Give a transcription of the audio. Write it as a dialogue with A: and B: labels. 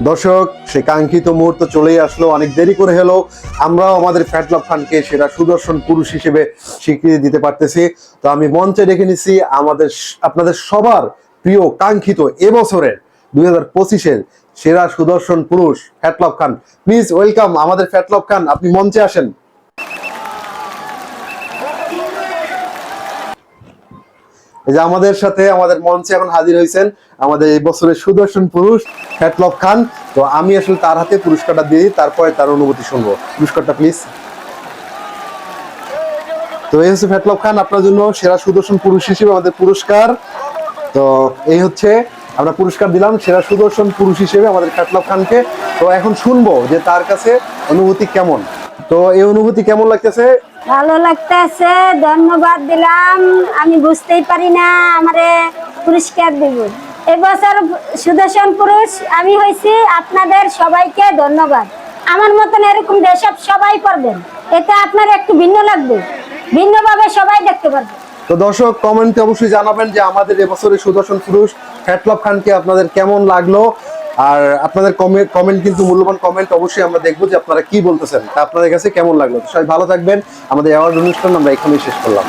A: দর্শক, সে কাঙ্ক্ষিত মুহূর্ত চলেই আসলো, অনেক দেরি করে হলো আমরাও আমাদের ফ্যাটলক খানকে সেরা সুদর্শন পুরুষ হিসেবে স্বীকৃতি দিতে পারতেছি। তো আমি মঞ্চে ডেকে নিছি আপনাদের সবার প্রিয় কাঙ্ক্ষিত এবছরের 2025-এর সেরা সুদর্শন পুরুষ ফ্যাটলক খান। প্লিজ ওয়েলকাম আমাদের ফ্যাটলক খান, আপনি মঞ্চে আসেন। এই যে আমাদের সাথে আমাদের মঞ্চে এখন হাজির হয়েছেন আমাদের এই বছরের সুদর্শন পুরুষ ফ্যাটলক খান। তো আমি আসলে তার হাতে পুরস্কারটা দিই, তারপরে তার অনুভূতি শুনবো। পুরস্কারটা প্লিজ। তো এই হচ্ছে ফ্যাটলক খান, আপনার জন্য সেরা সুদর্শন পুরুষ হিসেবে আমাদের পুরস্কার। তো এই হচ্ছে আমরা পুরস্কার দিলাম সেরা সুদর্শন পুরুষ হিসেবে আমাদের ফ্যাটলক খানকে। তো এখন শুনবো যে তার কাছে অনুভূতি কেমন। তো এই অনুভূতি কেমন লাগতেছে?
B: ভালো লাগতেছে, ধন্যবাদ দিলাম। আমি বুঝতেই পারি না আমারে পুরস্কার দিব। এবছর সুদর্শন পুরুষ আমি হয়েছি। আপনাদের সবাইকে ধন্যবাদ। আমার মতন এরকম যেসব সবাই করবেন, এতে আপনার একটু ভিন্ন লাগবে, ভিন্নভাবে সবাই দেখতে পারবে।
A: তো দর্শক, কমেন্টে অবশ্যই জানাবেন যে আমাদের এবছরের সুদর্শন পুরুষ ফ্যাটলক খানকে আপনাদের কেমন লাগলো। আর আপনাদের কমেন্ট কিন্তু মূল্যবান কমেন্ট, অবশ্যই আমরা দেখবো যে আপনারা কি বলতেছেন, তা আপনাদের কাছে কেমন লাগলো। সবাই ভালো থাকবেন। আমাদের অ্যাওয়ার্ড অনুষ্ঠান আমরা এখানেই শেষ করলাম।